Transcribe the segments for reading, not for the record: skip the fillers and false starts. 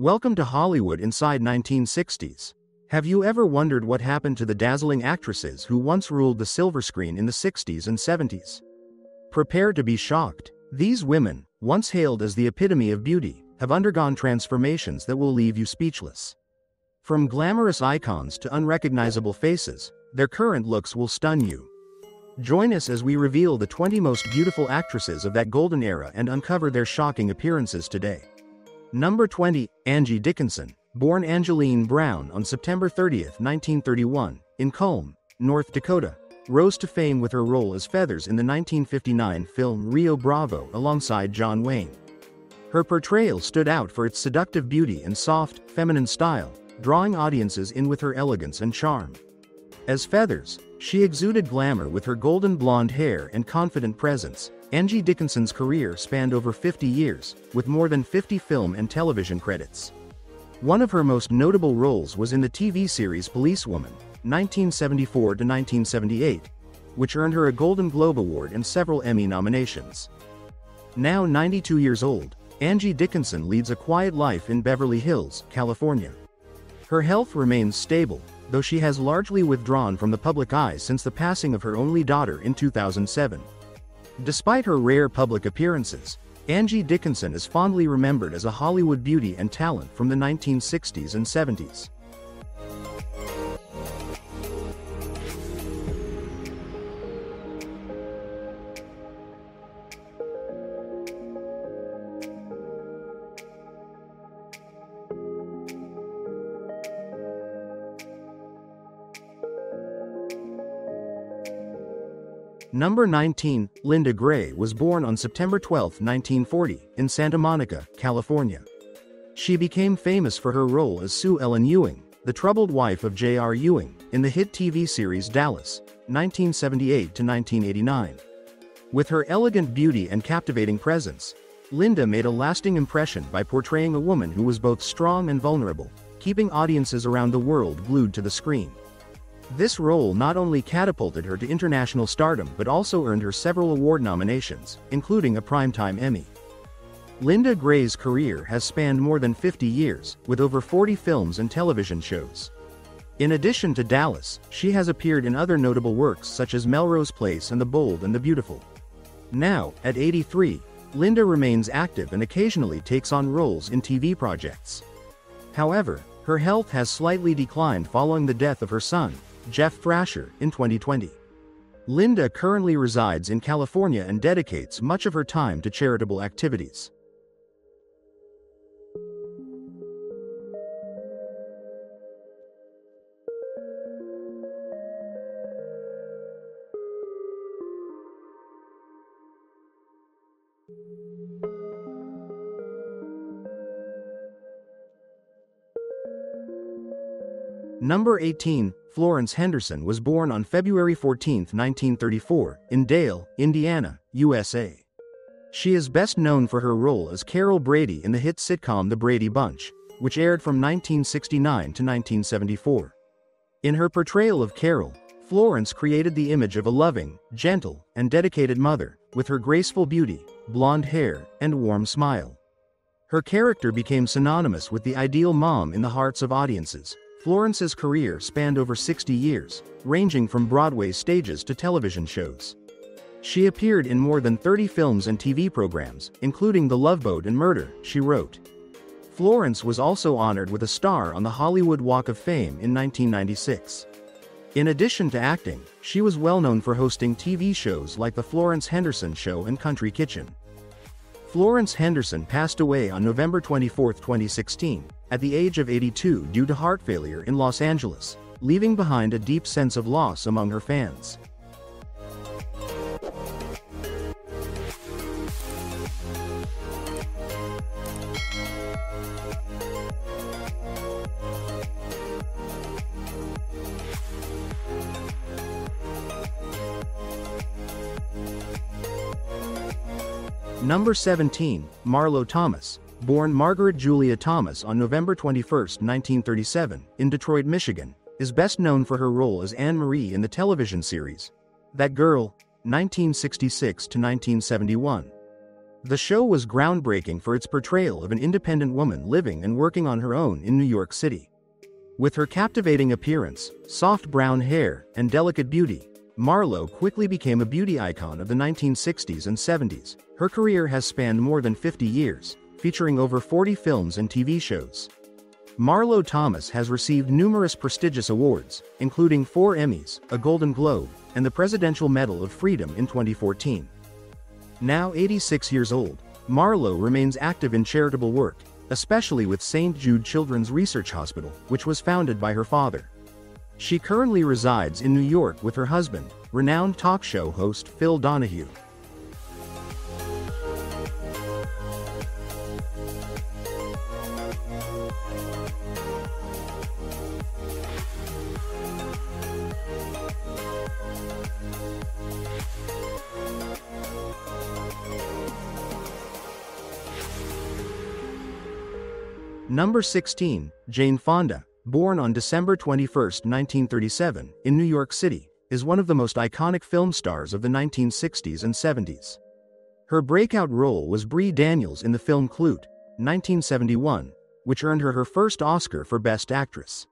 Welcome to Hollywood inside 1960s. Have you ever wondered what happened to the dazzling actresses who once ruled the silver screen in the 60s and 70s? Prepare to be shocked. These women, once hailed as the epitome of beauty, have undergone transformations that will leave you speechless. From glamorous icons to unrecognizable faces, their current looks will stun you. Join us as we reveal the 20 most beautiful actresses of that golden era and uncover their shocking appearances today. Number 20, Angie Dickinson, born Angeline Brown on September 30, 1931, in Culm, North Dakota, rose to fame with her role as Feathers in the 1959 film Rio Bravo alongside John Wayne. Her portrayal stood out for its seductive beauty and soft, feminine style, drawing audiences in with her elegance and charm. As Feathers, she exuded glamour with her golden blonde hair and confident presence. Angie Dickinson's career spanned over 50 years, with more than 50 film and television credits. One of her most notable roles was in the TV series Policewoman, 1974 to 1978, which earned her a Golden Globe Award and several Emmy nominations. Now 92 years old, Angie Dickinson leads a quiet life in Beverly Hills, California. Her health remains stable, though she has largely withdrawn from the public eye since the passing of her only daughter in 2007. Despite her rare public appearances, Angie Dickinson is fondly remembered as a Hollywood beauty and talent from the 1960s and 70s. Number 19, Linda Gray was born on September 12, 1940, in Santa Monica, California. She became famous for her role as Sue Ellen Ewing, the troubled wife of J.R. Ewing, in the hit TV series Dallas, 1978 to 1989. With her elegant beauty and captivating presence, Linda made a lasting impression by portraying a woman who was both strong and vulnerable, keeping audiences around the world glued to the screen. This role not only catapulted her to international stardom but also earned her several award nominations, including a Primetime Emmy. Linda Gray's career has spanned more than 50 years, with over 40 films and television shows. In addition to Dallas, she has appeared in other notable works such as Melrose Place and The Bold and the Beautiful. Now, at 83, Linda remains active and occasionally takes on roles in TV projects. However, her health has slightly declined following the death of her son, Jeff Thrasher, in 2020. Linda currently resides in California and dedicates much of her time to charitable activities. Number 18, Florence Henderson was born on February 14, 1934, in Dale, Indiana, USA. She is best known for her role as Carol Brady in the hit sitcom The Brady Bunch, which aired from 1969 to 1974. In her portrayal of Carol, Florence created the image of a loving, gentle, and dedicated mother, with her graceful beauty, blonde hair, and warm smile. Her character became synonymous with the ideal mom in the hearts of audiences. Florence's career spanned over 60 years, ranging from Broadway stages to television shows. She appeared in more than 30 films and TV programs, including The Love Boat and Murder, She Wrote. Florence was also honored with a star on the Hollywood Walk of Fame in 1996. In addition to acting, she was well known for hosting TV shows like The Florence Henderson Show and Country Kitchen. Florence Henderson passed away on November 24, 2016, at the age of 82 due to heart failure in Los Angeles, leaving behind a deep sense of loss among her fans. Number 17, Marlo Thomas, born Margaret Julia Thomas on November 21, 1937, in Detroit, Michigan, is best known for her role as Anne Marie in the television series That Girl, 1966 to 1971. The show was groundbreaking for its portrayal of an independent woman living and working on her own in New York City. With her captivating appearance, soft brown hair, and delicate beauty, Marlowe quickly became a beauty icon of the 1960s and 70s. Her career has spanned more than 50 years, featuring over 40 films and TV shows. Marlo Thomas has received numerous prestigious awards, including 4 Emmys, a Golden Globe, and the Presidential Medal of Freedom in 2014. Now 86 years old, Marlowe remains active in charitable work, especially with St. Jude Children's Research Hospital, which was founded by her father. She currently resides in New York with her husband, renowned talk show host Phil Donahue. Number 16, Jane Fonda, born on December 21, 1937, in New York City, is one of the most iconic film stars of the 1960s and 70s. Her breakout role was Bree Daniels in the film Clute, 1971, which earned her her first Oscar for Best Actress.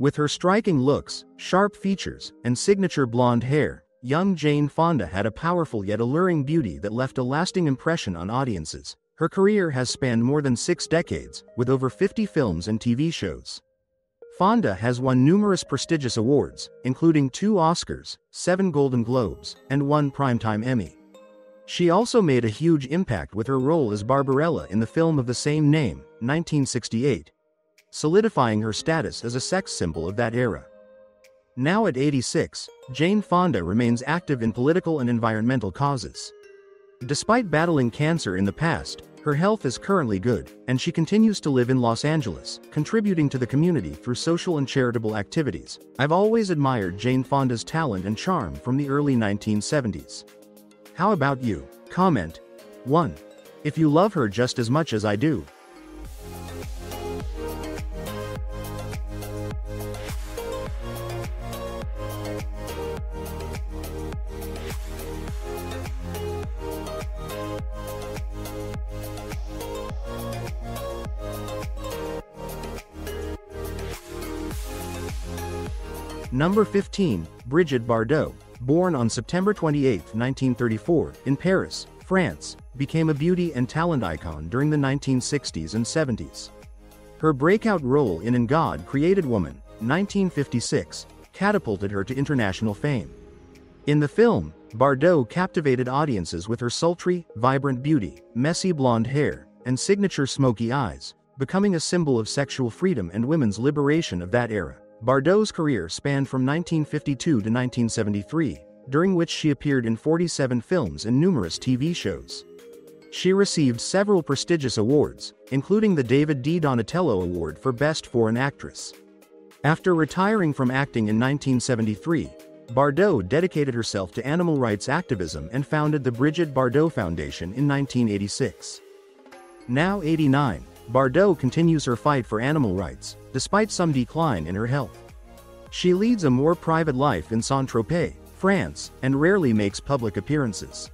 With her striking looks, sharp features, and signature blonde hair, young Jane Fonda had a powerful yet alluring beauty that left a lasting impression on audiences. Her career has spanned more than 6 decades, with over 50 films and TV shows. Fonda has won numerous prestigious awards, including 2 Oscars, 7 Golden Globes, and 1 Primetime Emmy. She also made a huge impact with her role as Barbarella in the film of the same name, 1968, solidifying her status as a sex symbol of that era. Now at 86, Jane Fonda remains active in political and environmental causes. Despite battling cancer in the past, her health is currently good, and she continues to live in Los Angeles, contributing to the community through social and charitable activities. I've always admired Jane Fonda's talent and charm from the early 1970s. How about you? Comment 1. If you love her just as much as I do. Number 15, Brigitte Bardot, born on September 28, 1934, in Paris, France, became a beauty and talent icon during the 1960s and 70s. Her breakout role in And God Created Woman, 1956, catapulted her to international fame. In the film, Bardot captivated audiences with her sultry, vibrant beauty, messy blonde hair, and signature smoky eyes, becoming a symbol of sexual freedom and women's liberation of that era. Bardot's career spanned from 1952 to 1973, during which she appeared in 47 films and numerous TV shows. She received several prestigious awards, including the David D. Donatello Award for Best Foreign Actress. After retiring from acting in 1973, Bardot dedicated herself to animal rights activism and founded the Brigitte Bardot Foundation in 1986. Now 89, Bardot continues her fight for animal rights, despite some decline in her health. She leads a more private life in Saint-Tropez, France, and rarely makes public appearances.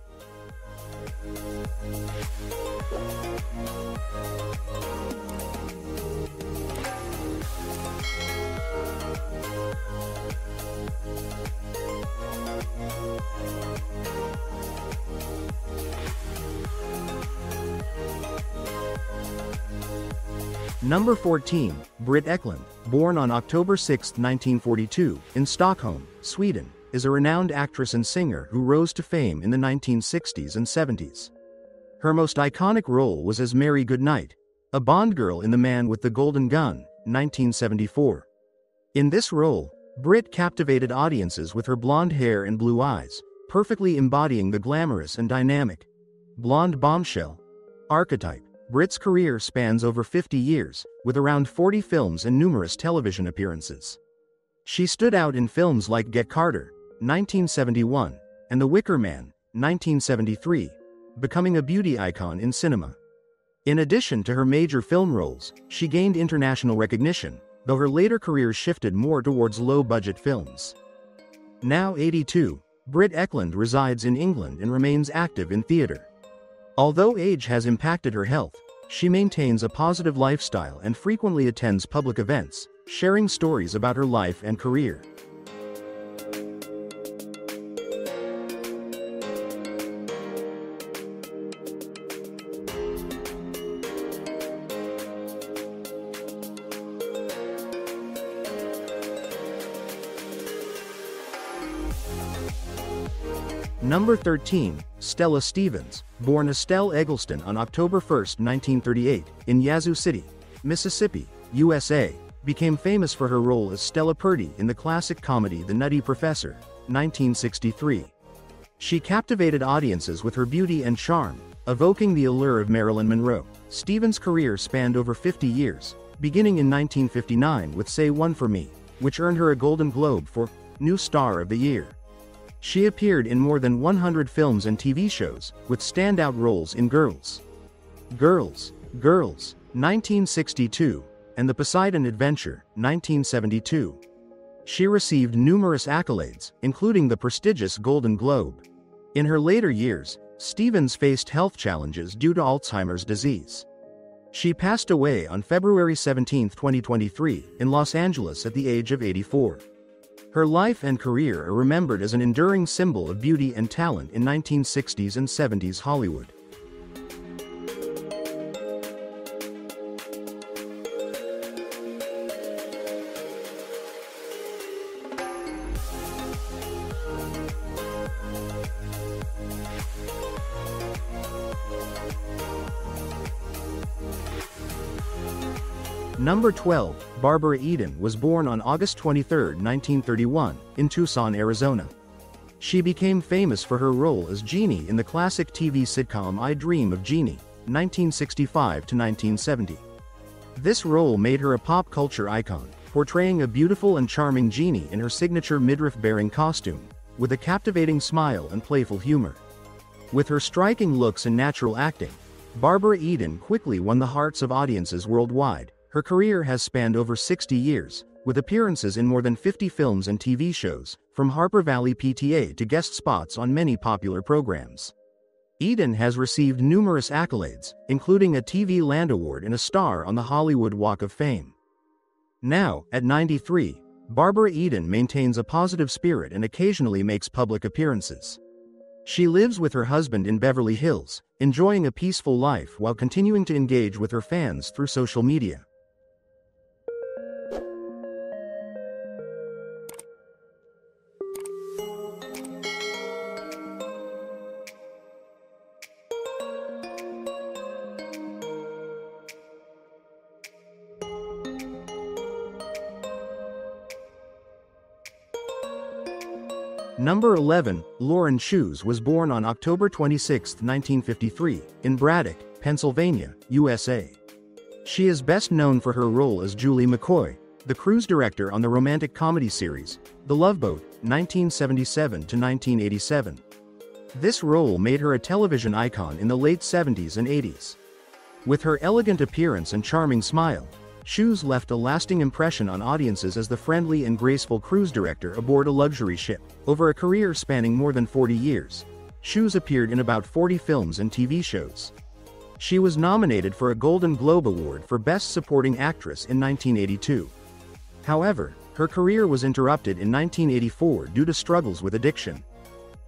Number 14, Britt Ekland, born on October 6, 1942, in Stockholm, Sweden, is a renowned actress and singer who rose to fame in the 1960s and 70s. Her most iconic role was as Mary Goodnight, a Bond girl in The Man with the Golden Gun, 1974. In this role, Britt captivated audiences with her blonde hair and blue eyes, perfectly embodying the glamorous and dynamic blonde bombshell archetype. Britt's career spans over 50 years, with around 40 films and numerous television appearances. She stood out in films like Get Carter, 1971, and The Wicker Man, 1973, becoming a beauty icon in cinema. In addition to her major film roles, she gained international recognition, though her later career shifted more towards low-budget films. Now 82, Britt Ekland resides in England and remains active in theatre. Although age has impacted her health, she maintains a positive lifestyle and frequently attends public events, sharing stories about her life and career. Number 13, Stella Stevens, born Estelle Eggleston on October 1, 1938, in Yazoo City, Mississippi, USA, became famous for her role as Stella Purdy in the classic comedy The Nutty Professor, 1963. She captivated audiences with her beauty and charm, evoking the allure of Marilyn Monroe. Stevens' career spanned over 50 years, beginning in 1959 with Say One For Me, which earned her a Golden Globe for New Star of the Year. She appeared in more than 100 films and TV shows, with standout roles in Girls, 1962, and The Poseidon Adventure, 1972. She received numerous accolades, including the prestigious Golden Globe. In her later years, Stevens faced health challenges due to Alzheimer's disease. She passed away on February 17, 2023, in Los Angeles at the age of 84. Her life and career are remembered as an enduring symbol of beauty and talent in 1960s and 70s Hollywood. Number 12, Barbara Eden was born on August 23, 1931, in Tucson, Arizona. She became famous for her role as Jeannie in the classic TV sitcom I Dream of Jeannie, 1965 to 1970. This role made her a pop culture icon, portraying a beautiful and charming Jeannie in her signature midriff-bearing costume, with a captivating smile and playful humor. With her striking looks and natural acting, Barbara Eden quickly won the hearts of audiences worldwide. Her career has spanned over 60 years, with appearances in more than 50 films and TV shows, from Harper Valley PTA to guest spots on many popular programs. Eden has received numerous accolades, including a TV Land Award and a star on the Hollywood Walk of Fame. Now, at 93, Barbara Eden maintains a positive spirit and occasionally makes public appearances. She lives with her husband in Beverly Hills, enjoying a peaceful life while continuing to engage with her fans through social media. Number 11, Lauren Shoes was born on October 26, 1953, in Braddock, Pennsylvania, USA. She is best known for her role as Julie McCoy, the cruise director on the romantic comedy series, The Love Boat, 1977 to 1987. This role made her a television icon in the late 70s and 80s. With her elegant appearance and charming smile, Shoes left a lasting impression on audiences as the friendly and graceful cruise director aboard a luxury ship. Over a career spanning more than 40 years, Shoes appeared in about 40 films and TV shows. She was nominated for a Golden Globe Award for Best Supporting Actress in 1982. However, her career was interrupted in 1984 due to struggles with addiction.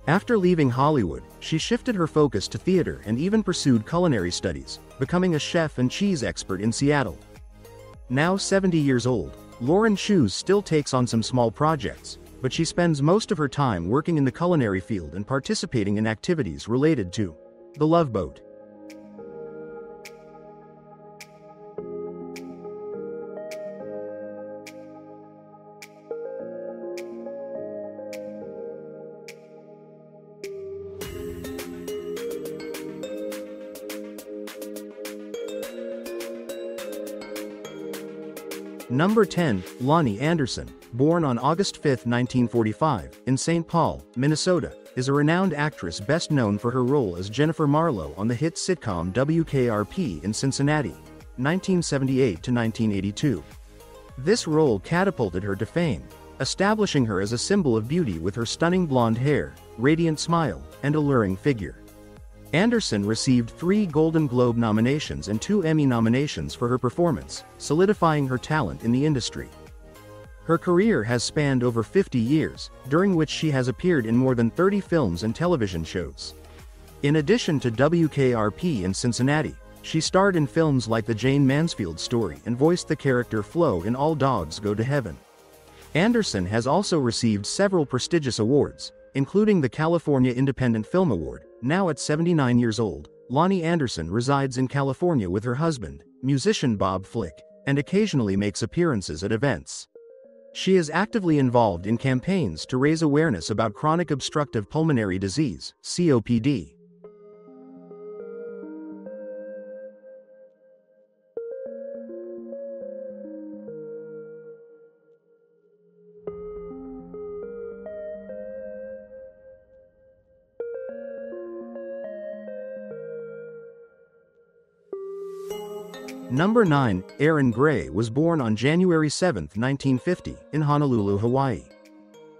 After leaving Hollywood, she shifted her focus to theater and even pursued culinary studies, becoming a chef and cheese expert in Seattle. Now 70 years old, Lauren Shoes still takes on some small projects, but she spends most of her time working in the culinary field and participating in activities related to The Love Boat. Number 10, Lonnie Anderson, born on August 5, 1945, in St. Paul, Minnesota, is a renowned actress best known for her role as Jennifer Marlowe on the hit sitcom WKRP in Cincinnati, 1978 to 1982. This role catapulted her to fame, establishing her as a symbol of beauty with her stunning blonde hair, radiant smile, and alluring figure. Anderson received 3 Golden Globe nominations and 2 Emmy nominations for her performance, solidifying her talent in the industry. Her career has spanned over 50 years, during which she has appeared in more than 30 films and television shows. In addition to WKRP in Cincinnati, she starred in films like The Jane Mansfield Story and voiced the character Flo in All Dogs Go to Heaven. Anderson has also received several prestigious awards, including the California Independent Film Award. Now at 79 years old, Lonnie Anderson resides in California with her husband, musician Bob Flick, and occasionally makes appearances at events. She is actively involved in campaigns to raise awareness about chronic obstructive pulmonary disease, COPD. Number 9, Erin Gray was born on January 7, 1950, in Honolulu, Hawaii.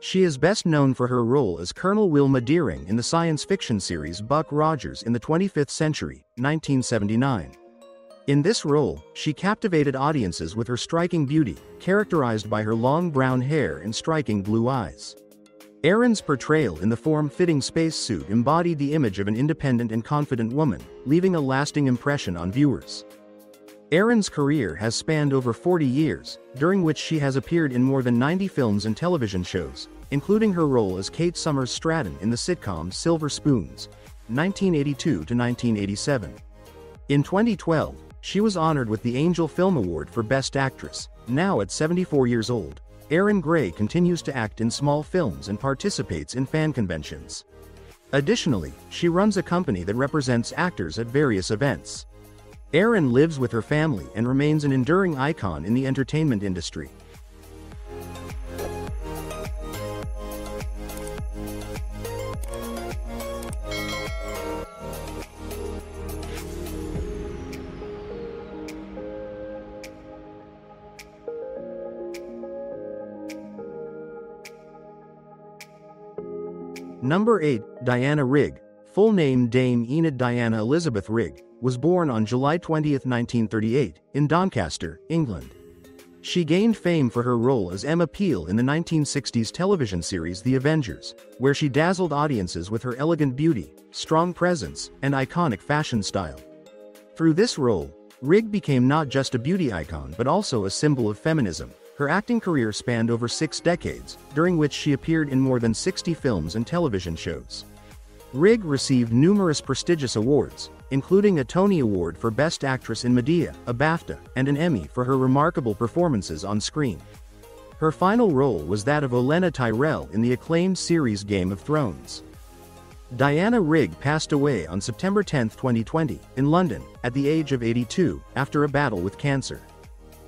She is best known for her role as Colonel Wilma Deering in the science fiction series Buck Rogers in the 25th Century, 1979. In this role, she captivated audiences with her striking beauty, characterized by her long brown hair and striking blue eyes. Erin's portrayal in the form-fitting spacesuit embodied the image of an independent and confident woman, leaving a lasting impression on viewers. Erin's career has spanned over 40 years, during which she has appeared in more than 90 films and television shows, including her role as Kate Summers Stratton in the sitcom Silver Spoons, 1982 to 1987. In 2012, she was honored with the Angel Film Award for Best Actress. Now at 74 years old, Erin Gray continues to act in small films and participates in fan conventions. Additionally, she runs a company that represents actors at various events. Erin lives with her family and remains an enduring icon in the entertainment industry. Number 8, Diana Rigg, full name Dame Enid Diana Elizabeth Rigg, was born on July 20, 1938, in Doncaster, England. She gained fame for her role as Emma Peel in the 1960s television series The Avengers, where she dazzled audiences with her elegant beauty, strong presence, and iconic fashion style. Through this role, Rigg became not just a beauty icon but also a symbol of feminism. Her acting career spanned over 6 decades, during which she appeared in more than 60 films and television shows. Rigg received numerous prestigious awards, including a Tony Award for Best Actress in Medea, a BAFTA, and an Emmy for her remarkable performances on screen. Her final role was that of Olenna Tyrell in the acclaimed series Game of Thrones. Diana Rigg passed away on September 10, 2020, in London, at the age of 82, after a battle with cancer.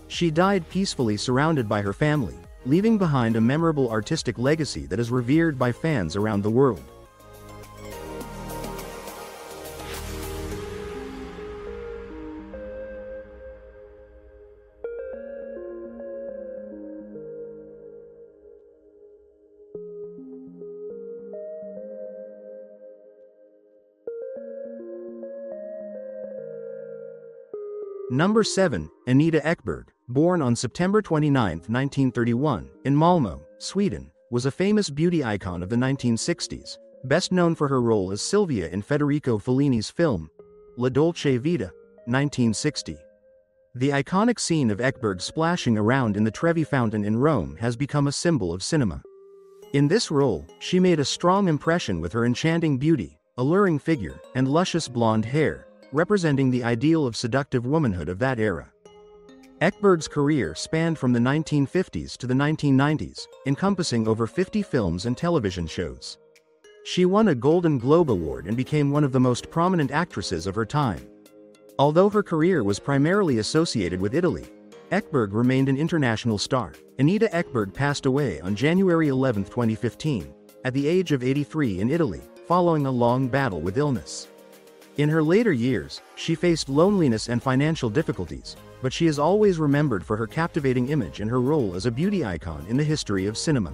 She died peacefully surrounded by her family, leaving behind a memorable artistic legacy that is revered by fans around the world. Number 7, Anita Ekberg, born on September 29, 1931, in Malmö, Sweden, was a famous beauty icon of the 1960s, best known for her role as Sylvia in Federico Fellini's film, La Dolce Vita, 1960. The iconic scene of Ekberg splashing around in the Trevi Fountain in Rome has become a symbol of cinema. In this role, she made a strong impression with her enchanting beauty, alluring figure, and luscious blonde hair, representing the ideal of seductive womanhood of that era. Ekberg's career spanned from the 1950s to the 1990s, encompassing over 50 films and television shows. She won a Golden Globe Award and became one of the most prominent actresses of her time. Although her career was primarily associated with Italy, Ekberg remained an international star. Anita Ekberg passed away on January 11, 2015, at the age of 83 in Italy, following a long battle with illness. In her later years, she faced loneliness and financial difficulties, but she is always remembered for her captivating image and her role as a beauty icon in the history of cinema.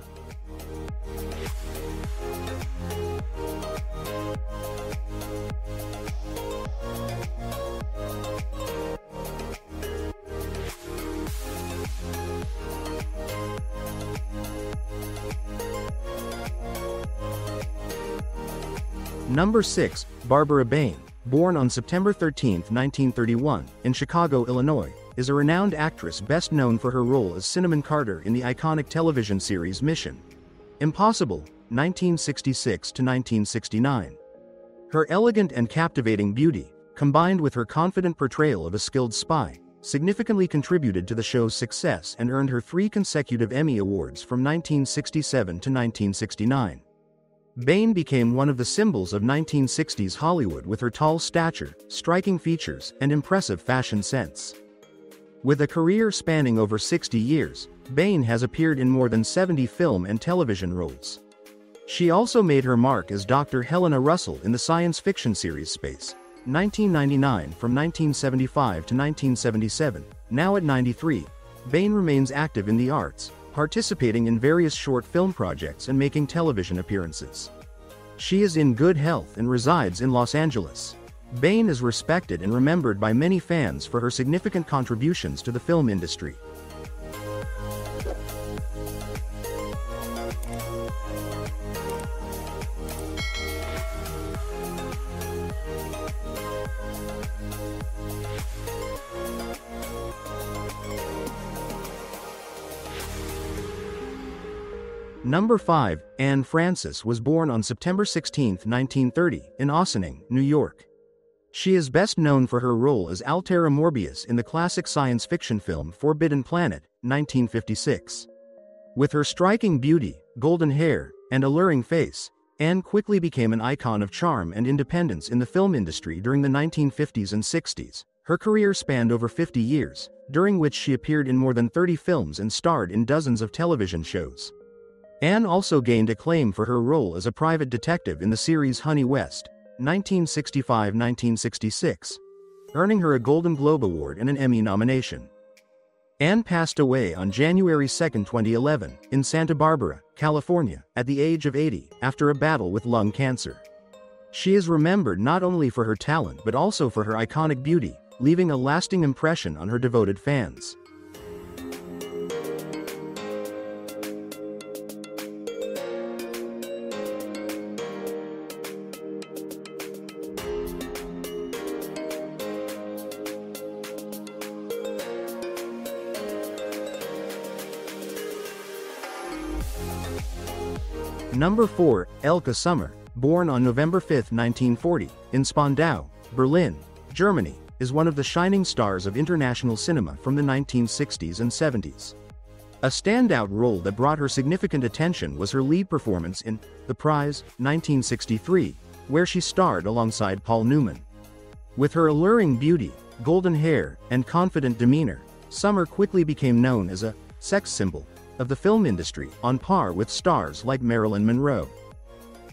Number 6. Barbara Bain, born on September 13, 1931, in Chicago, Illinois, is a renowned actress best known for her role as Cinnamon Carter in the iconic television series Mission: Impossible, 1966 to 1969. Her elegant and captivating beauty, combined with her confident portrayal of a skilled spy, significantly contributed to the show's success and earned her 3 consecutive Emmy Awards from 1967 to 1969. Bain became one of the symbols of 1960s Hollywood with her tall stature, striking features, and impressive fashion sense. With a career spanning over 60 years, Bain has appeared in more than 70 film and television roles. She also made her mark as Dr. Helena Russell in the science fiction series Space, 1999 from 1975 to 1977. Now at 93, Bain remains active in the arts, participating in various short film projects and making television appearances. She is in good health and resides in Los Angeles. Bain is respected and remembered by many fans for her significant contributions to the film industry. Number 5. Anne Francis was born on September 16, 1930, in Ossining, New York. She is best known for her role as Altera Morbius in the classic science fiction film Forbidden Planet, 1956. With her striking beauty, golden hair, and alluring face, Anne quickly became an icon of charm and independence in the film industry during the 1950s and 60s. Her career spanned over 50 years, during which she appeared in more than 30 films and starred in dozens of television shows. Anne also gained acclaim for her role as a private detective in the series Honey West, 1965-1966, earning her a Golden Globe Award and an Emmy nomination. Anne passed away on January 2, 2011, in Santa Barbara, California, at the age of 80, after a battle with lung cancer. She is remembered not only for her talent but also for her iconic beauty, leaving a lasting impression on her devoted fans. Number 4. Elke Sommer, born on November 5, 1940, in Spandau, Berlin, Germany, is one of the shining stars of international cinema from the 1960s and 70s. A standout role that brought her significant attention was her lead performance in The Prize, 1963, where she starred alongside Paul Newman. With her alluring beauty, golden hair, and confident demeanor, Sommer quickly became known as a sex symbol of the film industry, on par with stars like Marilyn Monroe.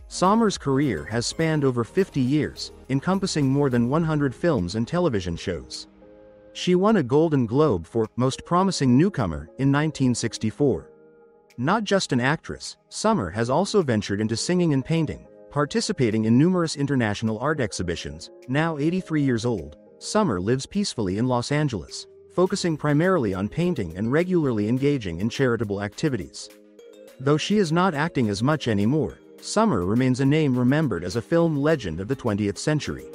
Sommer's career has spanned over 50 years, encompassing more than 100 films and television shows. She won a Golden Globe for Most Promising Newcomer in 1964. Not just an actress, Sommer has also ventured into singing and painting, participating in numerous international art exhibitions. Now 83 years old, Sommer lives peacefully in Los Angeles, focusing primarily on painting and regularly engaging in charitable activities. Though she is not acting as much anymore, Sommer remains a name remembered as a film legend of the 20th century.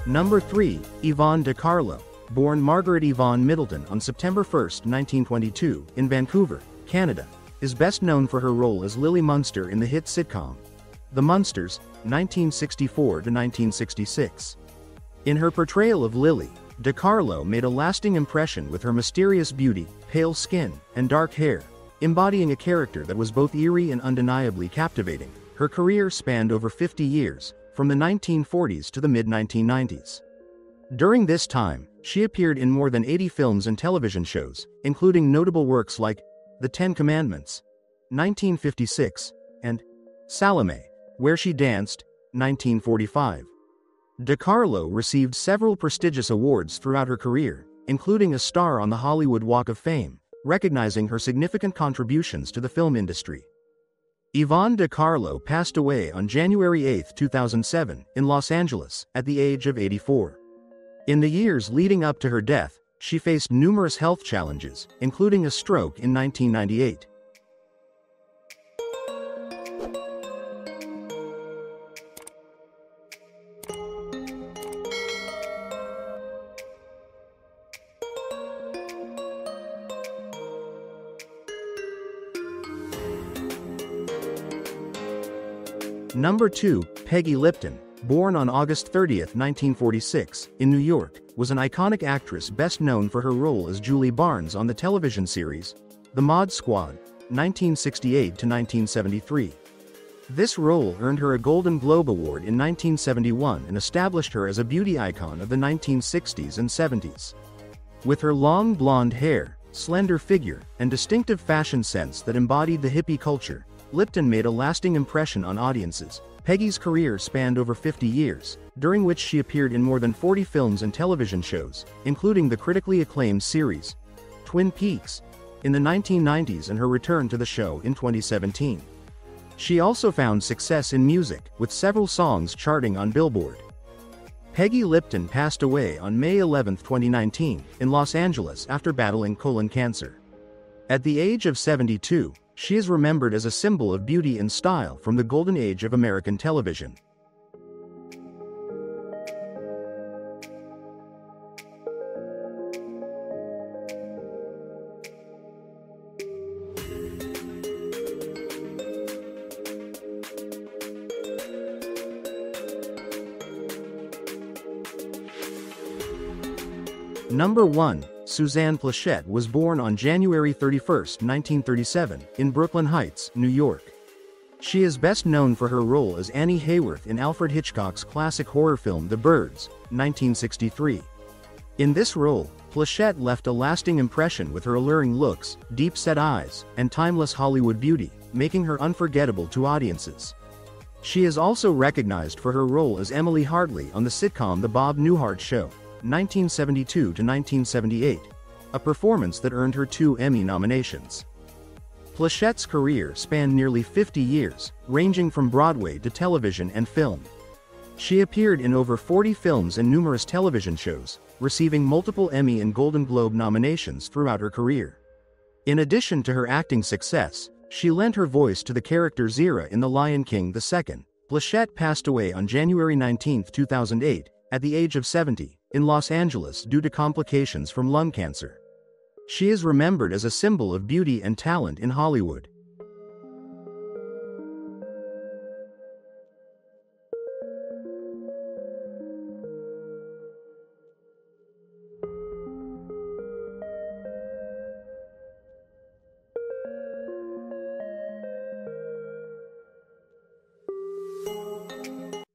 Number 3. Yvonne De Carlo, born Margaret Yvonne Middleton on September 1, 1922, in Vancouver, Canada, is best known for her role as Lily Munster in the hit sitcom The Munsters, 1964-1966. In her portrayal of Lily, De Carlo made a lasting impression with her mysterious beauty, pale skin, and dark hair, embodying a character that was both eerie and undeniably captivating. Her career spanned over 50 years, from the 1940s to the mid-1990s. During this time, she appeared in more than 80 films and television shows, including notable works like The Ten Commandments, 1956, and Salome, where she danced, 1945. De Carlo received several prestigious awards throughout her career, including a star on the Hollywood Walk of Fame, recognizing her significant contributions to the film industry. Yvonne De Carlo passed away on January 8, 2007, in Los Angeles, at the age of 84. In the years leading up to her death, she faced numerous health challenges, including a stroke in 1998. Number 2, Peggy Lipton, born on August 30, 1946, in New York, was an iconic actress best known for her role as Julie Barnes on the television series The Mod Squad, 1968 to 1973. This role earned her a Golden Globe Award in 1971 and established her as a beauty icon of the 1960s and 70s. With her long blonde hair, slender figure, and distinctive fashion sense that embodied the hippie culture, Lipton made a lasting impression on audiences. Peggy's career spanned over 50 years, during which she appeared in more than 40 films and television shows, including the critically acclaimed series Twin Peaks in the 1990s and her return to the show in 2017. She also found success in music, with several songs charting on Billboard. Peggy Lipton passed away on May 11, 2019, in Los Angeles after battling colon cancer. At the age of 72, she is remembered as a symbol of beauty and style from the golden age of American television. Number 1. Suzanne Pleshette was born on January 31, 1937, in Brooklyn Heights, New York. She is best known for her role as Annie Hayworth in Alfred Hitchcock's classic horror film The Birds, 1963. In this role, Pleshette left a lasting impression with her alluring looks, deep-set eyes, and timeless Hollywood beauty, making her unforgettable to audiences. She is also recognized for her role as Emily Hartley on the sitcom The Bob Newhart Show, 1972 to 1978, a performance that earned her 2 Emmy nominations. Plechette's career spanned nearly 50 years, ranging from Broadway to television and film. She appeared in over 40 films and numerous television shows, receiving multiple Emmy and Golden Globe nominations throughout her career. In addition to her acting success, she lent her voice to the character Zira in The Lion King II. Pleshette passed away on January 19, 2008, at the age of 70, in Los Angeles due to complications from lung cancer. She is remembered as a symbol of beauty and talent in Hollywood.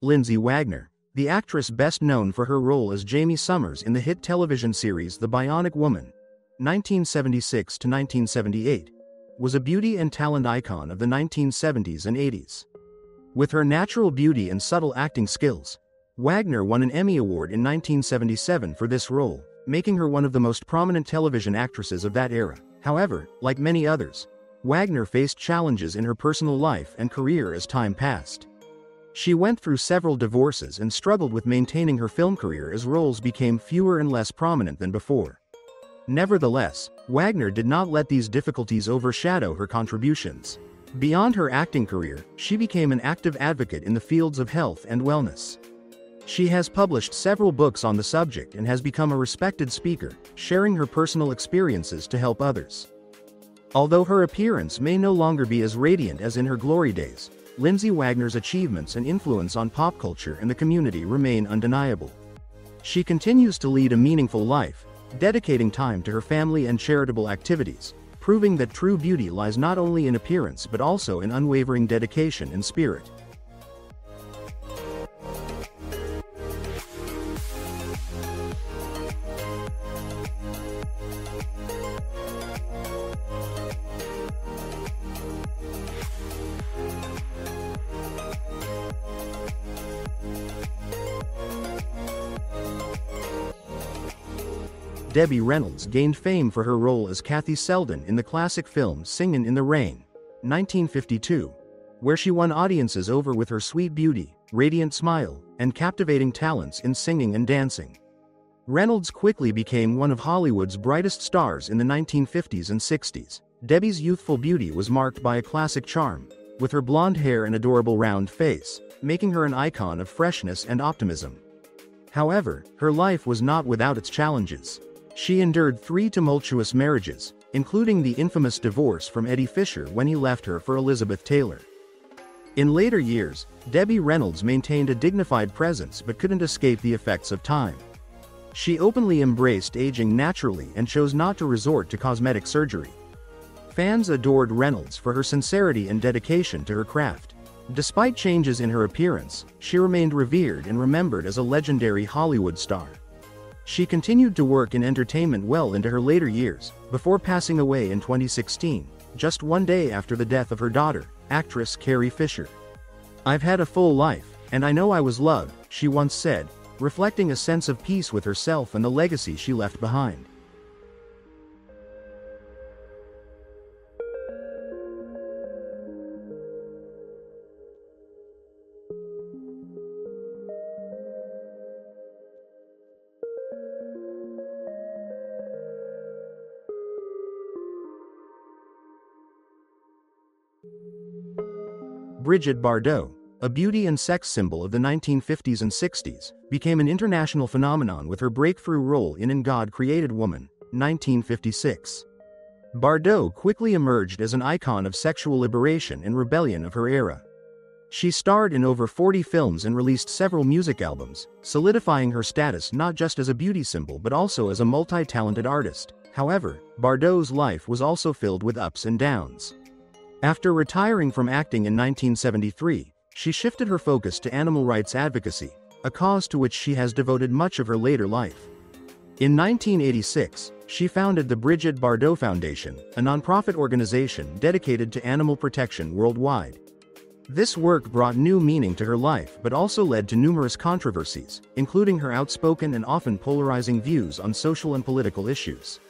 Lindsay Wagner, the actress best known for her role as Jamie Summers in the hit television series The Bionic Woman, 1976 to 1978, was a beauty and talent icon of the 1970s and 80s. With her natural beauty and subtle acting skills, Wagner won an Emmy Award in 1977 for this role, making her one of the most prominent television actresses of that era. However, like many others, Wagner faced challenges in her personal life and career as time passed. She went through several divorces and struggled with maintaining her film career as roles became fewer and less prominent than before. Nevertheless, Wagner did not let these difficulties overshadow her contributions. Beyond her acting career, she became an active advocate in the fields of health and wellness. She has published several books on the subject and has become a respected speaker, sharing her personal experiences to help others. Although her appearance may no longer be as radiant as in her glory days, Lindsay Wagner's achievements and influence on pop culture and the community remain undeniable. She continues to lead a meaningful life, dedicating time to her family and charitable activities, proving that true beauty lies not only in appearance but also in unwavering dedication and spirit. Debbie Reynolds gained fame for her role as Kathy Selden in the classic film Singin' in the Rain, 1952. where she won audiences over with her sweet beauty, radiant smile, and captivating talents in singing and dancing. Reynolds quickly became one of Hollywood's brightest stars in the 1950s and 60s. Debbie's youthful beauty was marked by a classic charm, with her blonde hair and adorable round face, making her an icon of freshness and optimism. However, her life was not without its challenges. She endured 3 tumultuous marriages, including the infamous divorce from Eddie Fisher when he left her for Elizabeth Taylor. In later years, Debbie Reynolds maintained a dignified presence but couldn't escape the effects of time. She openly embraced aging naturally and chose not to resort to cosmetic surgery. Fans adored Reynolds for her sincerity and dedication to her craft. Despite changes in her appearance, she remained revered and remembered as a legendary Hollywood star. She continued to work in entertainment well into her later years, before passing away in 2016, just one day after the death of her daughter, actress Carrie Fisher. "I've had a full life, and I know I was loved," she once said, reflecting a sense of peace with herself and the legacy she left behind. Brigitte Bardot, a beauty and sex symbol of the 1950s and 60s, became an international phenomenon with her breakthrough role in God Created Woman, 1956. Bardot quickly emerged as an icon of sexual liberation and rebellion of her era. She starred in over 40 films and released several music albums, solidifying her status not just as a beauty symbol but also as a multi-talented artist. However, Bardot's life was also filled with ups and downs. After retiring from acting in 1973, she shifted her focus to animal rights advocacy, a cause to which she has devoted much of her later life. In 1986, she founded the Brigitte Bardot Foundation, a nonprofit organization dedicated to animal protection worldwide. This work brought new meaning to her life but also led to numerous controversies, including her outspoken and often polarizing views on social and political issues.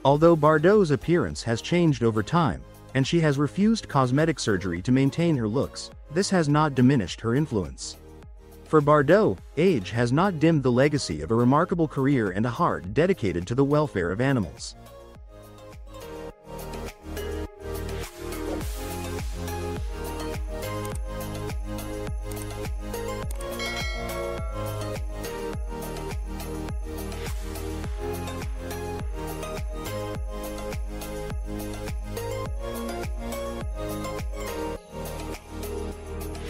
Although Bardot's appearance has changed over time, and she has refused cosmetic surgery to maintain her looks, this has not diminished her influence. For Bardot, age has not dimmed the legacy of a remarkable career and a heart dedicated to the welfare of animals.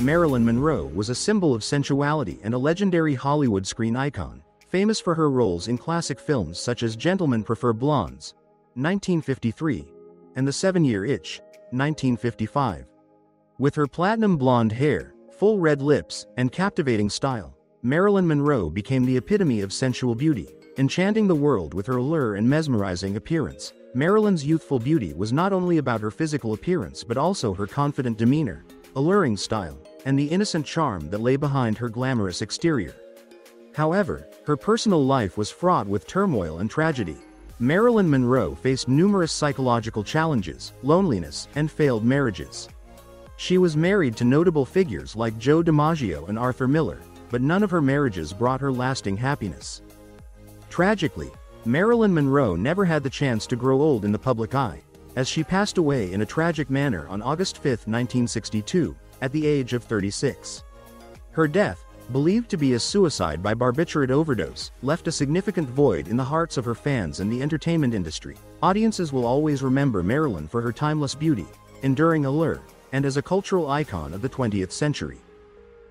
Marilyn Monroe was a symbol of sensuality and a legendary Hollywood screen icon, famous for her roles in classic films such as Gentlemen Prefer Blondes, 1953, and The 7-Year Itch, 1955. With her platinum blonde hair, full red lips, and captivating style, Marilyn Monroe became the epitome of sensual beauty, enchanting the world with her allure and mesmerizing appearance. Marilyn's youthful beauty was not only about her physical appearance but also her confident demeanor, alluring style, and the innocent charm that lay behind her glamorous exterior. However, her personal life was fraught with turmoil and tragedy. Marilyn Monroe faced numerous psychological challenges, loneliness, and failed marriages. She was married to notable figures like Joe DiMaggio and Arthur Miller, but none of her marriages brought her lasting happiness. Tragically, Marilyn Monroe never had the chance to grow old in the public eye, as she passed away in a tragic manner on August 5, 1962, at the age of 36. Her death, believed to be a suicide by barbiturate overdose, left a significant void in the hearts of her fans and the entertainment industry. Audiences will always remember Marilyn for her timeless beauty, enduring allure, and as a cultural icon of the 20th century.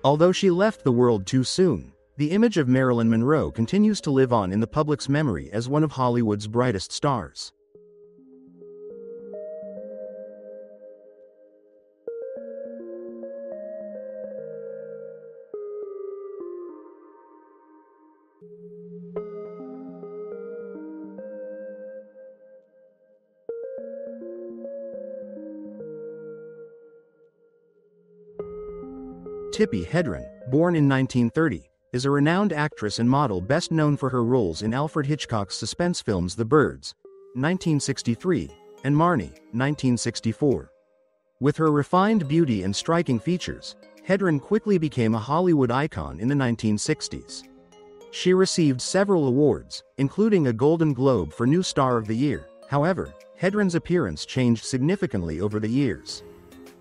Although she left the world too soon, the image of Marilyn Monroe continues to live on in the public's memory as one of Hollywood's brightest stars. Tippi Hedren, born in 1930, is a renowned actress and model best known for her roles in Alfred Hitchcock's suspense films The Birds, 1963, and Marnie, 1964. With her refined beauty and striking features, Hedren quickly became a Hollywood icon in the 1960s. She received several awards, including a Golden Globe for New Star of the Year. However, Hedren's appearance changed significantly over the years.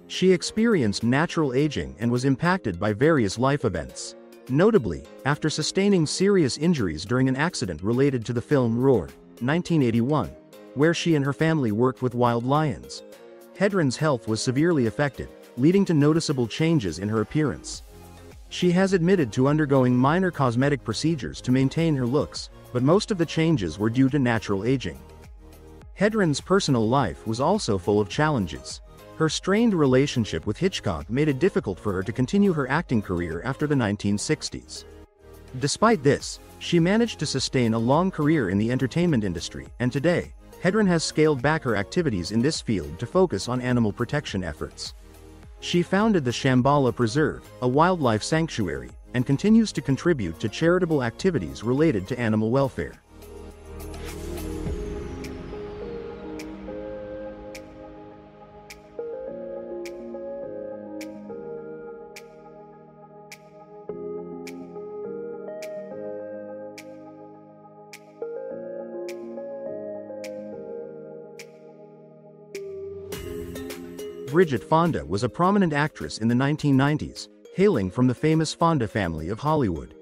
She experienced natural aging and was impacted by various life events. Notably, after sustaining serious injuries during an accident related to the film Roar, 1981, where she and her family worked with wild lions, Hedren's health was severely affected, leading to noticeable changes in her appearance. She has admitted to undergoing minor cosmetic procedures to maintain her looks, but most of the changes were due to natural aging. Hedren's personal life was also full of challenges. Her strained relationship with Hitchcock made it difficult for her to continue her acting career after the 1960s. Despite this, she managed to sustain a long career in the entertainment industry, and today, Hedren has scaled back her activities in this field to focus on animal protection efforts. She founded the Shambhala Preserve, a wildlife sanctuary, and continues to contribute to charitable activities related to animal welfare. Bridget Fonda was a prominent actress in the 1990s, hailing from the famous Fonda family of Hollywood.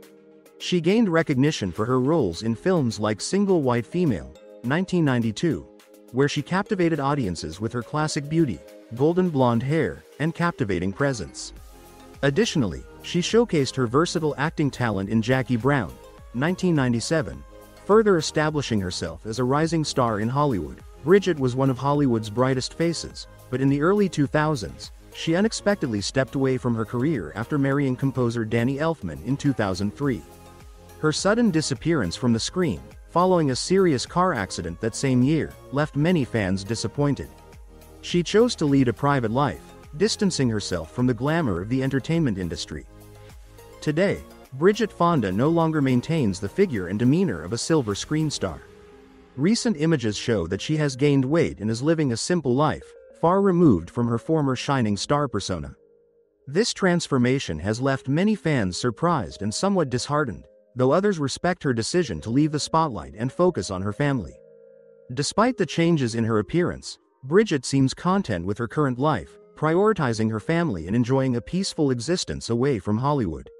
She gained recognition for her roles in films like Single White Female, 1992, where she captivated audiences with her classic beauty, golden blonde hair, and captivating presence. Additionally, she showcased her versatile acting talent in Jackie Brown, 1997, further establishing herself as a rising star in Hollywood. Bridget was one of Hollywood's brightest faces, but in the early 2000s, she unexpectedly stepped away from her career after marrying composer Danny Elfman in 2003. Her sudden disappearance from the screen, following a serious car accident that same year, left many fans disappointed. She chose to lead a private life, distancing herself from the glamour of the entertainment industry. Today, Bridget Fonda no longer maintains the figure and demeanor of a silver screen star. Recent images show that she has gained weight and is living a simple life, far removed from her former shining star persona. This transformation has left many fans surprised and somewhat disheartened, though others respect her decision to leave the spotlight and focus on her family. Despite the changes in her appearance, Bridget seems content with her current life, prioritizing her family and enjoying a peaceful existence away from Hollywood.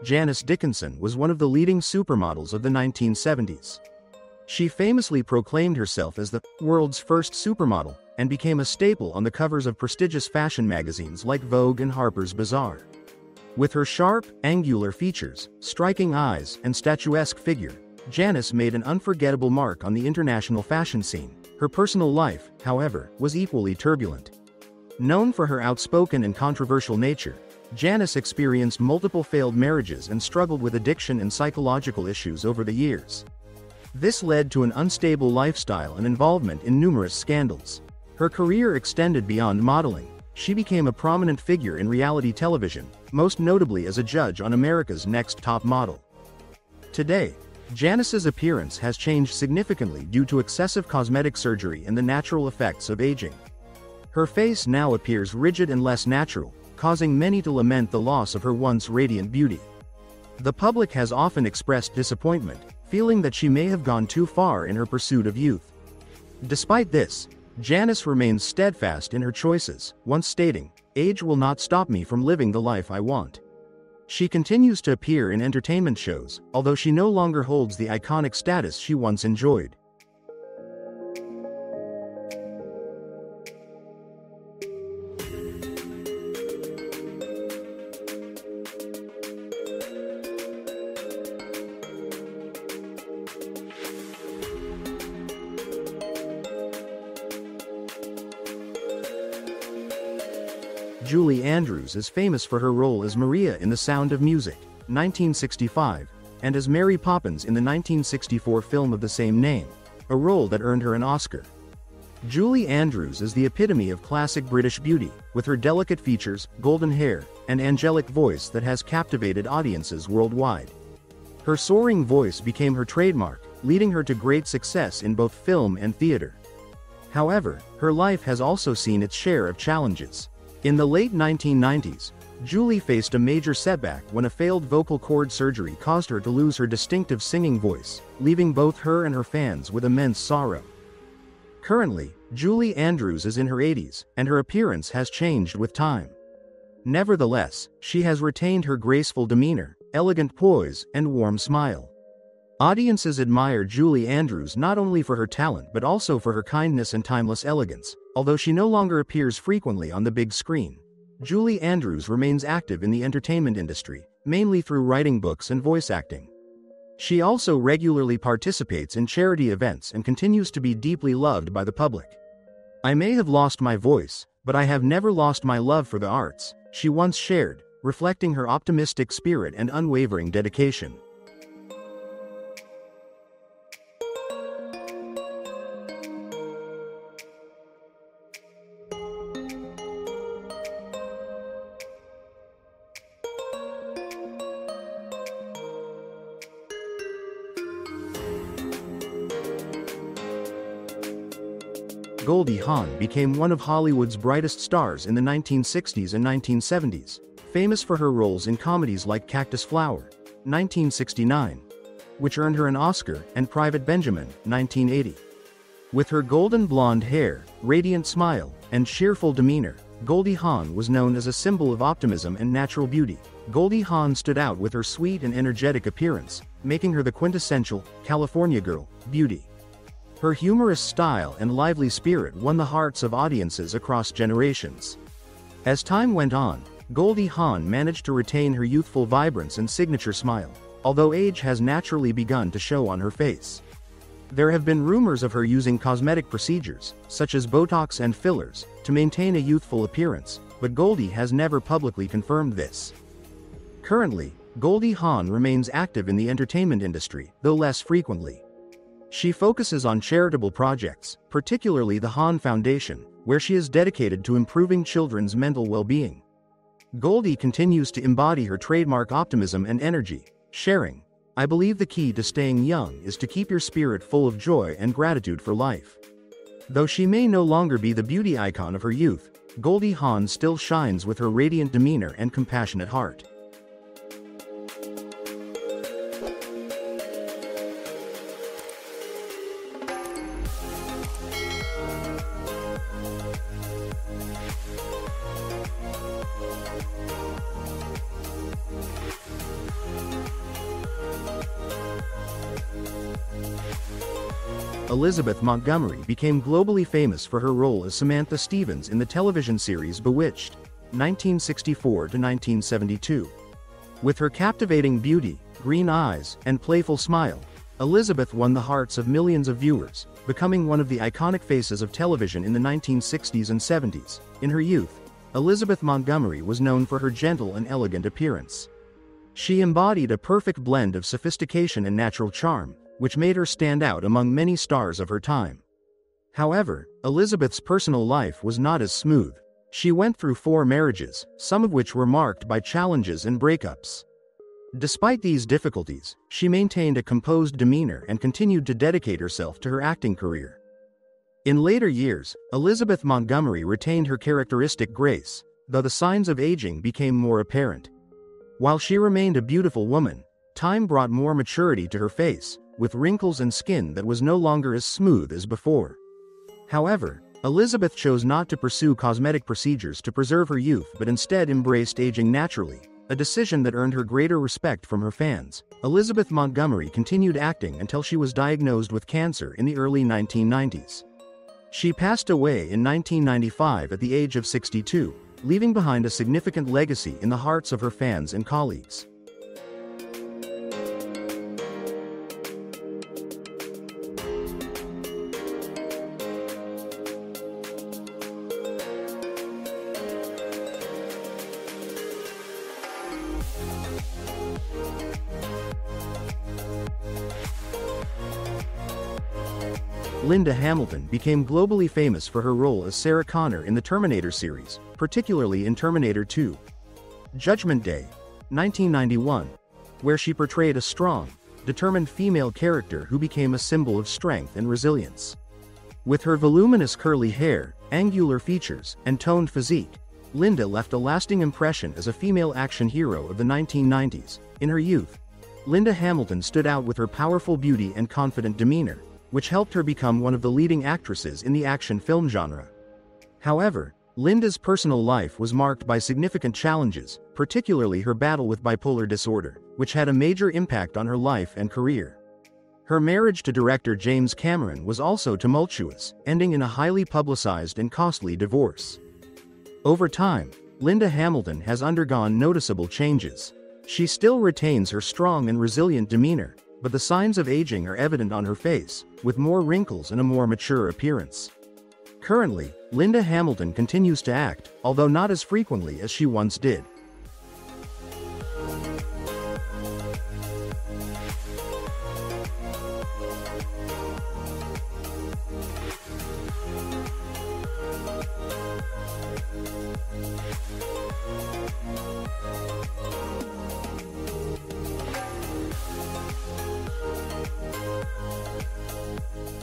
Janice Dickinson was one of the leading supermodels of the 1970s. She famously proclaimed herself as the world's first supermodel and became a staple on the covers of prestigious fashion magazines like Vogue and Harper's Bazaar. With her sharp, angular features, striking eyes, and statuesque figure, Janice made an unforgettable mark on the international fashion scene. Her personal life, however, was equally turbulent. Known for her outspoken and controversial nature, Janice experienced multiple failed marriages and struggled with addiction and psychological issues over the years. This led to an unstable lifestyle and involvement in numerous scandals. Her career extended beyond modeling. She became a prominent figure in reality television, most notably as a judge on America's Next Top Model. Today, Janice's appearance has changed significantly due to excessive cosmetic surgery and the natural effects of aging. Her face now appears rigid and less natural, causing many to lament the loss of her once radiant beauty. The public has often expressed disappointment, feeling that she may have gone too far in her pursuit of youth. Despite this, Janice remains steadfast in her choices, once stating, "Age will not stop me from living the life I want." She continues to appear in entertainment shows, although she no longer holds the iconic status she once enjoyed. Julie Andrews is famous for her role as Maria in The Sound of Music, 1965, and as Mary Poppins in the 1964 film of the same name, a role that earned her an Oscar. Julie Andrews is the epitome of classic British beauty, with her delicate features, golden hair, and angelic voice that has captivated audiences worldwide. Her soaring voice became her trademark, leading her to great success in both film and theater. However, her life has also seen its share of challenges. In the late 1990s, Julie faced a major setback when a failed vocal cord surgery caused her to lose her distinctive singing voice, leaving both her and her fans with immense sorrow. Currently, Julie Andrews is in her 80s, and her appearance has changed with time. Nevertheless, she has retained her graceful demeanor, elegant poise, and warm smile. Audiences admire Julie Andrews not only for her talent but also for her kindness and timeless elegance. Although she no longer appears frequently on the big screen, Julie Andrews remains active in the entertainment industry, mainly through writing books and voice acting. She also regularly participates in charity events and continues to be deeply loved by the public. "I may have lost my voice, but I have never lost my love for the arts," she once shared, reflecting her optimistic spirit and unwavering dedication. Goldie Hawn became one of Hollywood's brightest stars in the 1960s and 1970s, famous for her roles in comedies like Cactus Flower, 1969, which earned her an Oscar, and Private Benjamin, 1980. With her golden blonde hair, radiant smile, and cheerful demeanor, Goldie Hawn was known as a symbol of optimism and natural beauty. Goldie Hawn stood out with her sweet and energetic appearance, making her the quintessential California girl beauty. Her humorous style and lively spirit won the hearts of audiences across generations. As time went on, Goldie Hawn managed to retain her youthful vibrance and signature smile, although age has naturally begun to show on her face. There have been rumors of her using cosmetic procedures, such as Botox and fillers, to maintain a youthful appearance, but Goldie has never publicly confirmed this. Currently, Goldie Hawn remains active in the entertainment industry, though less frequently. She focuses on charitable projects, particularly the Hawn Foundation, where she is dedicated to improving children's mental well-being. Goldie continues to embody her trademark optimism and energy, sharing, "I believe the key to staying young is to keep your spirit full of joy and gratitude for life." Though she may no longer be the beauty icon of her youth, Goldie Hawn still shines with her radiant demeanor and compassionate heart. Elizabeth Montgomery became globally famous for her role as Samantha Stevens in the television series Bewitched, 1964 to 1972. With her captivating beauty, green eyes, and playful smile, Elizabeth won the hearts of millions of viewers, becoming one of the iconic faces of television in the 1960s and 70s. In her youth, Elizabeth Montgomery was known for her gentle and elegant appearance. She embodied a perfect blend of sophistication and natural charm, which made her stand out among many stars of her time. However, Elizabeth's personal life was not as smooth. She went through 4 marriages, some of which were marked by challenges and breakups. Despite these difficulties, she maintained a composed demeanor and continued to dedicate herself to her acting career. In later years, Elizabeth Montgomery retained her characteristic grace, though the signs of aging became more apparent. While she remained a beautiful woman, time brought more maturity to her face, with wrinkles and skin that was no longer as smooth as before. However, Elizabeth chose not to pursue cosmetic procedures to preserve her youth but instead embraced aging naturally, a decision that earned her greater respect from her fans. Elizabeth Montgomery continued acting until she was diagnosed with cancer in the early 1990s. She passed away in 1995 at the age of 62, leaving behind a significant legacy in the hearts of her fans and colleagues. Linda Hamilton became globally famous for her role as Sarah Connor in the Terminator series, particularly in Terminator 2: Judgment Day, 1991, where she portrayed a strong, determined female character who became a symbol of strength and resilience. With her voluminous curly hair, angular features, and toned physique, Linda left a lasting impression as a female action hero of the 1990s. In her youth, Linda Hamilton stood out with her powerful beauty and confident demeanor, which helped her become one of the leading actresses in the action film genre. However, Linda's personal life was marked by significant challenges, particularly her battle with bipolar disorder, which had a major impact on her life and career. Her marriage to director James Cameron was also tumultuous, ending in a highly publicized and costly divorce. Over time, Linda Hamilton has undergone noticeable changes. She still retains her strong and resilient demeanor, but the signs of aging are evident on her face, with more wrinkles and a more mature appearance. Currently, Linda Hamilton continues to act, although not as frequently as she once did.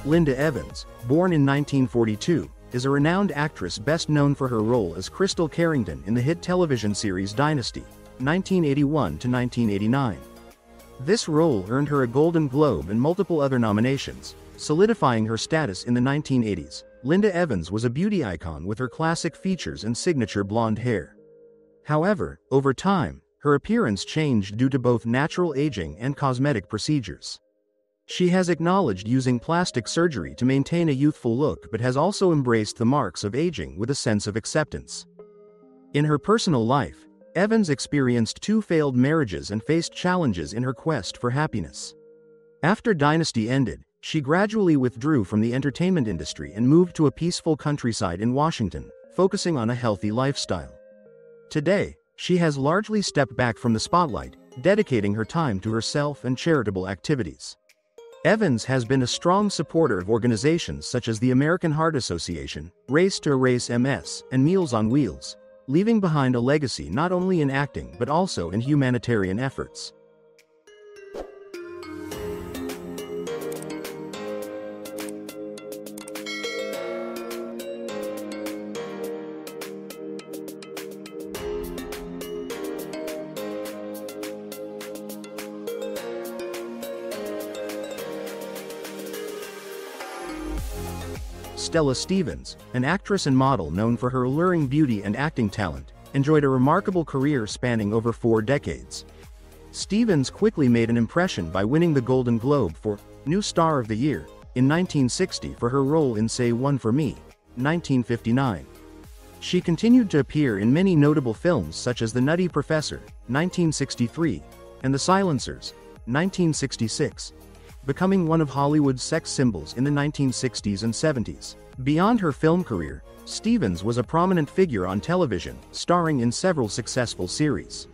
Linda Evans, born in 1942, is a renowned actress best known for her role as Crystal Carrington in the hit television series Dynasty, 1981 to 1989. This role earned her a Golden Globe and multiple other nominations, solidifying her status in the 1980s. Linda Evans was a beauty icon with her classic features and signature blonde hair. However, over time, her appearance changed due to both natural aging and cosmetic procedures. She has acknowledged using plastic surgery to maintain a youthful look but has also embraced the marks of aging with a sense of acceptance. In her personal life, Evans experienced 2 failed marriages and faced challenges in her quest for happiness. After Dynasty ended, she gradually withdrew from the entertainment industry and moved to a peaceful countryside in Washington, focusing on a healthy lifestyle. Today, she has largely stepped back from the spotlight, dedicating her time to herself and charitable activities. Evans has been a strong supporter of organizations such as the American Heart Association, Race to Erase MS, and Meals on Wheels, leaving behind a legacy not only in acting but also in humanitarian efforts. Stella Stevens, an actress and model known for her alluring beauty and acting talent, enjoyed a remarkable career spanning over 4 decades. Stevens quickly made an impression by winning the Golden Globe for New Star of the Year in 1960 for her role in Say One for Me, 1959. She continued to appear in many notable films such as The Nutty Professor, 1963, and The Silencers, 1966, becoming one of Hollywood's sex symbols in the 1960s and 70s. Beyond her film career, Stevens was a prominent figure on television, starring in several successful series.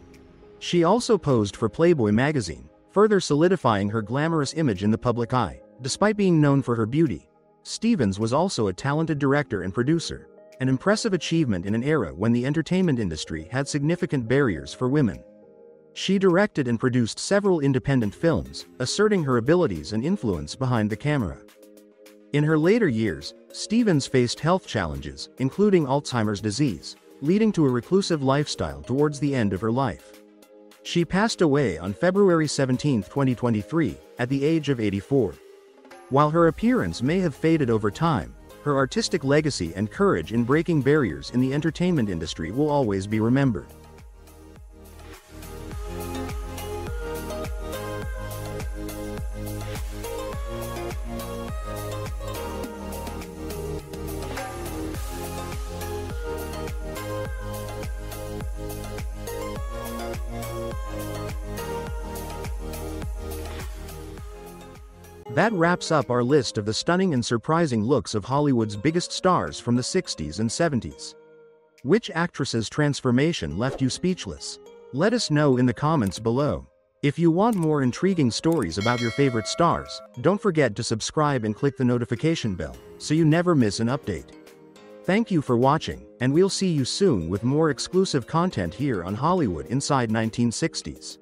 She also posed for Playboy magazine, further solidifying her glamorous image in the public eye. Despite being known for her beauty, Stevens was also a talented director and producer, an impressive achievement in an era when the entertainment industry had significant barriers for women. She directed and produced several independent films, asserting her abilities and influence behind the camera. In her later years, Stevens faced health challenges, including Alzheimer's disease, leading to a reclusive lifestyle towards the end of her life. She passed away on February 17, 2023, at the age of 84. While her appearance may have faded over time, her artistic legacy and courage in breaking barriers in the entertainment industry will always be remembered. That wraps up our list of the stunning and surprising looks of Hollywood's biggest stars from the 60s and 70s. Which actress's transformation left you speechless? Let us know in the comments below. If you want more intriguing stories about your favorite stars, don't forget to subscribe and click the notification bell, so you never miss an update. Thank you for watching, and we'll see you soon with more exclusive content here on Hollywood Inside 1960s.